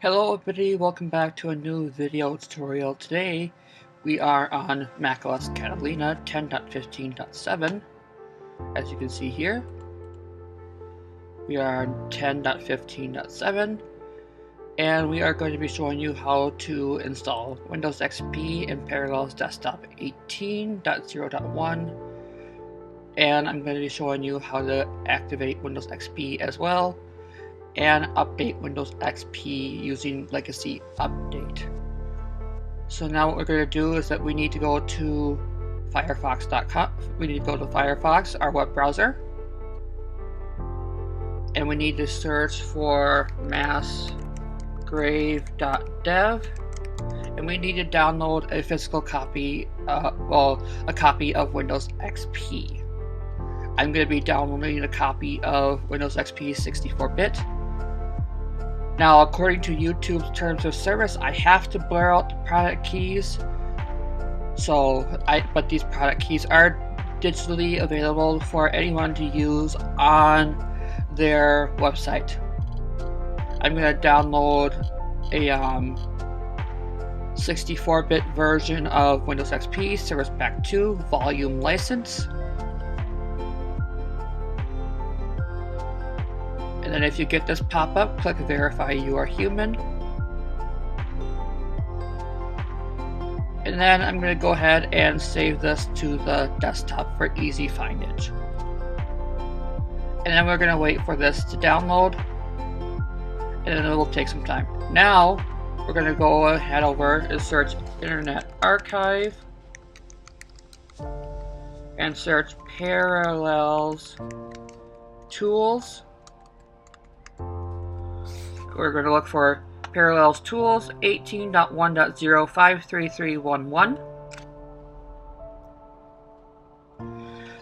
Hello everybody, welcome back to a new video tutorial. Today we are on macOS Catalina 10.15.7. As you can see here, we are on 10.15.7 and we are going to be showing you how to install Windows XP in Parallels Desktop 18.0.1, and I'm going to be showing you how to activate Windows XP as well and update Windows XP using Legacy Update. So now what we're going to do is that we need to go to Firefox.com. We need to go to Firefox, our web browser, and we need to search for massgrave.dev, and we need to download a physical copy, a copy of Windows XP. I'm going to be downloading a copy of Windows XP 64-bit. Now, according to YouTube's terms of service, I have to blur out the product keys. But these product keys are digitally available for anyone to use on their website. I'm going to download a 64-bit version of Windows XP Service Pack 2 volume license. And then if you get this pop-up, click Verify You Are Human. And then I'm going to go ahead and save this to the desktop for easy findage. And then we're going to wait for this to download, and then it will take some time. Now, we're going to go ahead over and search Internet Archive and search Parallels Tools. We're going to look for Parallels Tools 18.1.0.53311.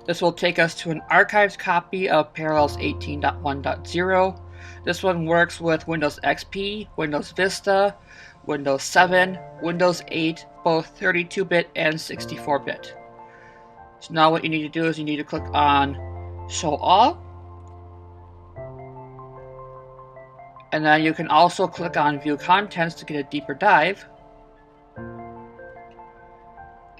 This will take us to an archived copy of Parallels 18.1.0. This one works with Windows XP, Windows Vista, Windows 7, Windows 8, both 32-bit and 64-bit. So now what you need to do is you need to click on Show All. And then you can also click on View Contents to get a deeper dive. And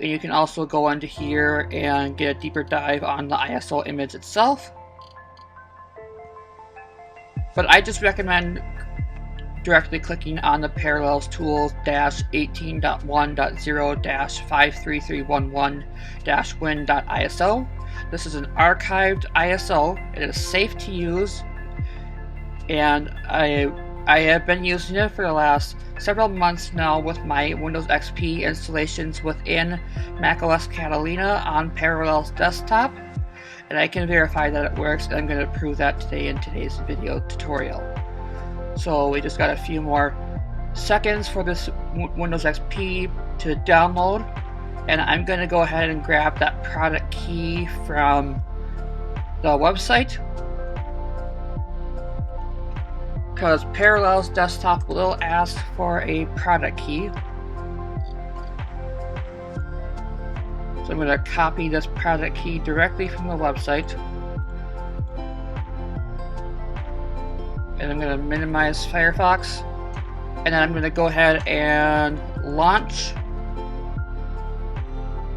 you can also go into here and get a deeper dive on the ISO image itself. But I just recommend directly clicking on the Parallels Tools -18.1.0-53311-win.iso. This is an archived ISO. It is safe to use, and I have been using it for the last several months now with my Windows XP installations within macOS Catalina on Parallels Desktop, and I can verify that it works, and I'm going to prove that today in today's video tutorial. So we just got a few more seconds for this Windows XP to download, and I'm going to go ahead and grab that product key from the website, because Parallels Desktop will ask for a product key. So I'm going to copy this product key directly from the website. And I'm going to minimize Firefox. And then I'm going to go ahead and launch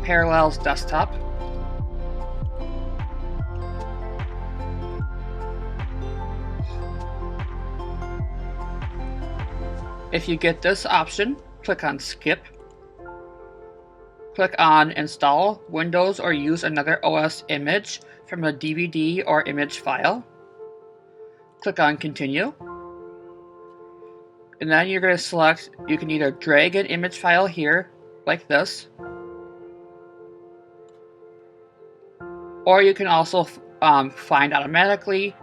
Parallels Desktop. If you get this option, click on Skip. Click on Install Windows or use another OS image from a DVD or image file. Click on Continue. And then you're going to select, you can either drag an image file here, like this, or you can also find automatically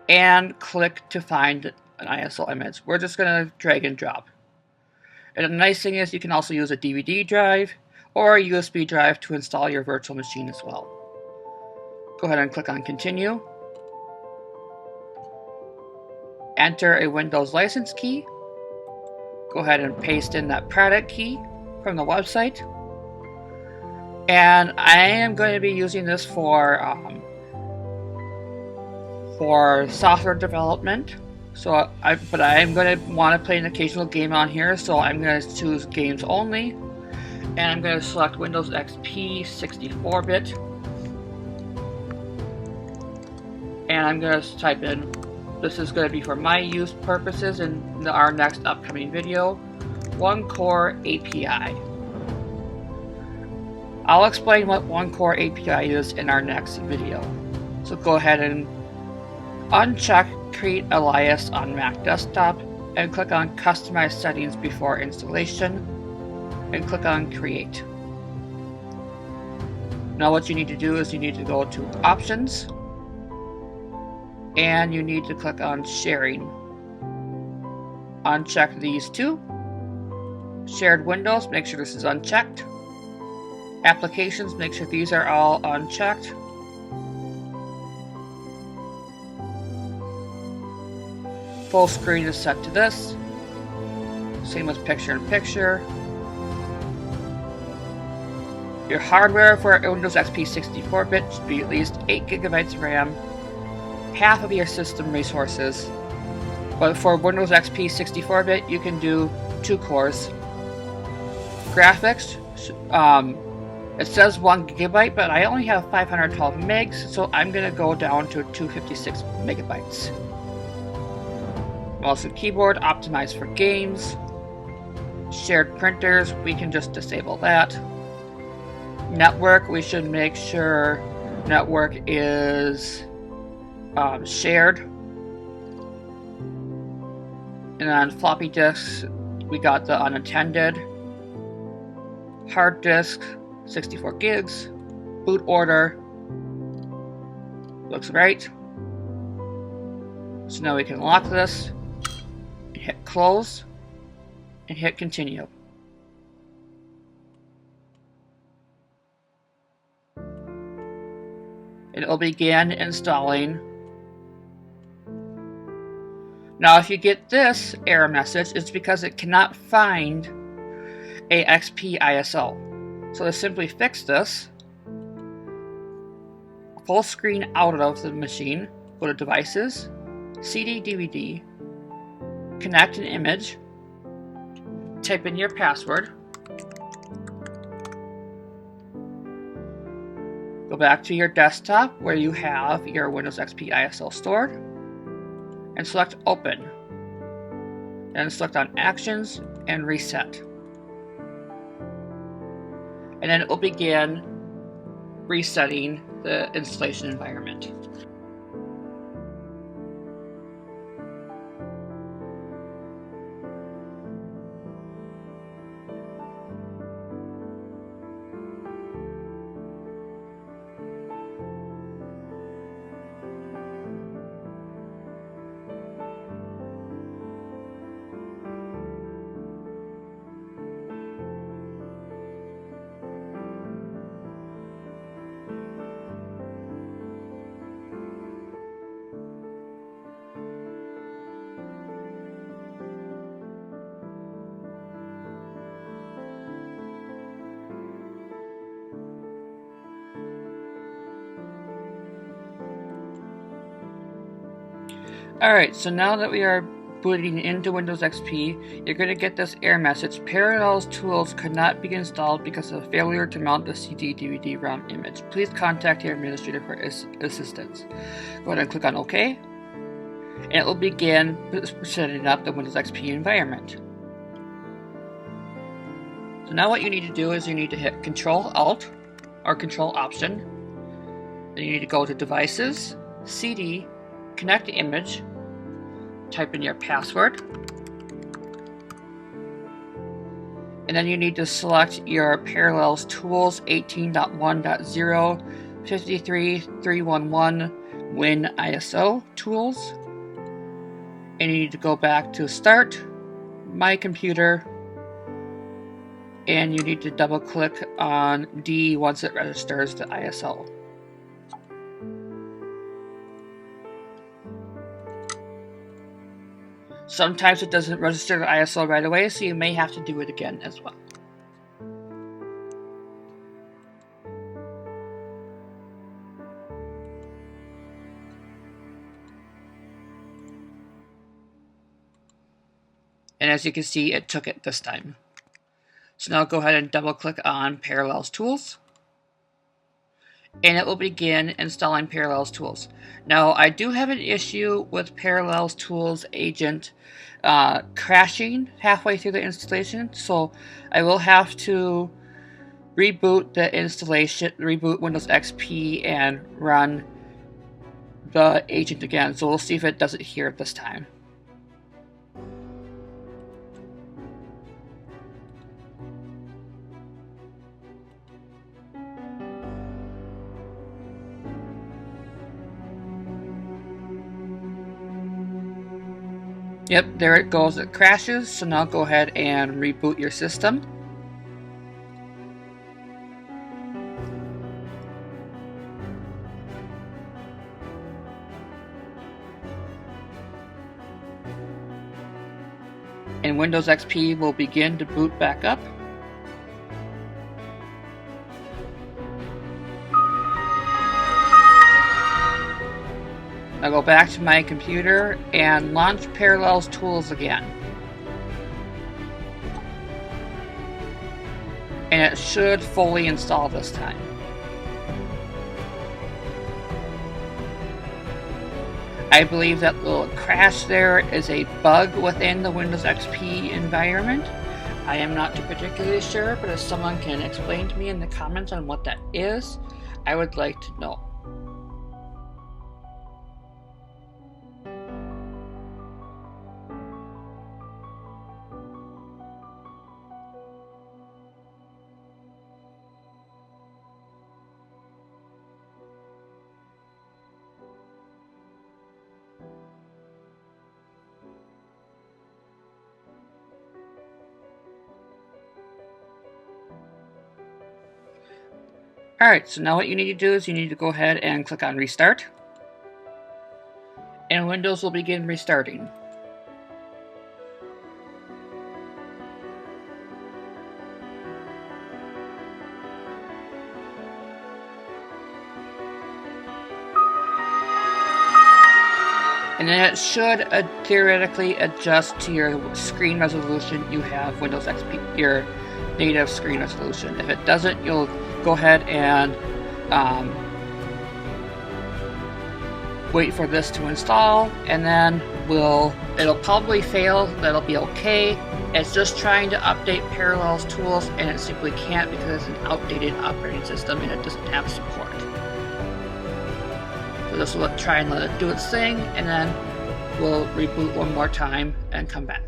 and click to find an ISO image. We're just going to drag and drop. And the nice thing is you can also use a DVD drive or a USB drive to install your virtual machine as well. Go ahead and click on Continue. Enter a Windows license key. Go ahead and paste in that product key from the website. And I am going to be using this for software development. So but I am going to want to play an occasional game on here, so I'm going to choose games only, and I'm going to select Windows XP 64-bit, and I'm going to type in, this is going to be for my use purposes in our next upcoming video, 1-core API. I'll explain what 1-core API is in our next video. So go ahead and uncheck Create Alias on Mac Desktop and click on Customize Settings before installation and click on Create. Now what you need to do is you need to go to Options and you need to click on Sharing. Uncheck these two. Shared Windows, make sure this is unchecked. Applications, make sure these are all unchecked. Full screen is set to this. Same with picture-in-picture. Your hardware for Windows XP 64-bit should be at least 8 GB of RAM, half of your system resources. But for Windows XP 64-bit, you can do 2 cores. Graphics, it says 1 GB, but I only have 512 megs, so I'm going to go down to 256 megabytes. Mouse and keyboard optimized for games. Shared printers, we can just disable that. Network, we should make sure network is shared. And on floppy disks, we got the unattended. Hard disk, 64 gigs. Boot order, looks right. So now we can lock this. Hit close and hit continue. It will begin installing. Now if you get this error message, it's because it cannot find a XP ISO. So to simply fix this, full screen out of the machine, go to Devices, CD, DVD, connect an image, type in your password, go back to your desktop where you have your Windows XP ISO stored, and select Open. Then select on Actions and Reset. And then it will begin resetting the installation environment. Alright, so now that we are booting into Windows XP, you're going to get this error message. Parallels tools could not be installed because of failure to mount the CD, DVD, ROM image. Please contact your administrator for assistance. Go ahead and click on OK, and it will begin setting up the Windows XP environment. So now what you need to do is you need to hit Control-Alt or Control-Option. Then you need to go to Devices, CD, Connect Image, type in your password, and then you need to select your Parallels Tools 18.1.0 53311 Win ISO Tools, and you need to go back to Start, My Computer, and you need to double click on D once it registers the ISO. Sometimes it doesn't register the ISO right away, so you may have to do it again as well. And as you can see, it took it this time. So now go ahead and double click on Parallels Tools, and it will begin installing Parallels Tools. Now, I do have an issue with Parallels Tools agent crashing halfway through the installation, so I will have to reboot the installation, reboot Windows XP, and run the agent again. So we'll see if it does it here this time. Yep, there it goes, it crashes, so now go ahead and reboot your system. And Windows XP will begin to boot back up. I'll go back to my computer and launch Parallels Tools again. And it should fully install this time. I believe that little crash there is a bug within the Windows XP environment. I am not too particularly sure, but if someone can explain to me in the comments on what that is, I would like to know. Alright, so now what you need to do is you need to go ahead and click on Restart. And Windows will begin restarting. And then it should theoretically adjust to your screen resolution. You have Windows XP, your native screen resolution. If it doesn't, you'll go ahead and wait for this to install, and then it'll probably fail. That'll be okay. It's just trying to update Parallels Tools, and it simply can't because it's an outdated operating system and it doesn't have support. So this will try and let it do its thing, and then we'll reboot one more time and come back.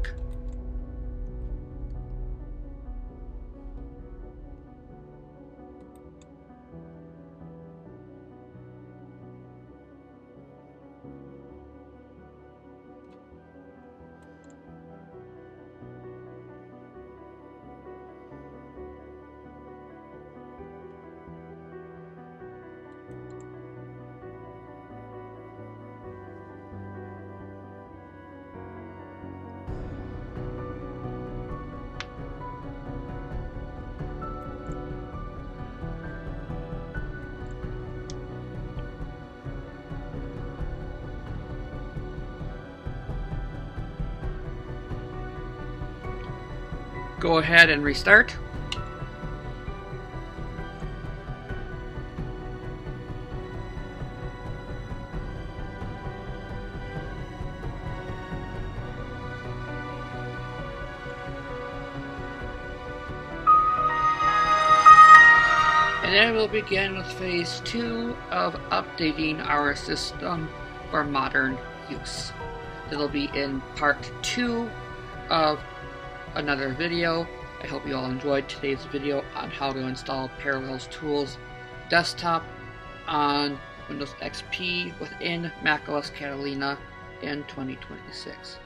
Go ahead and restart. And then we'll begin with phase 2 of updating our system for modern use. It'll be in part 2 of another video. I hope you all enjoyed today's video on how to install Parallels Tools desktop on Windows XP within macOS Catalina in 2026.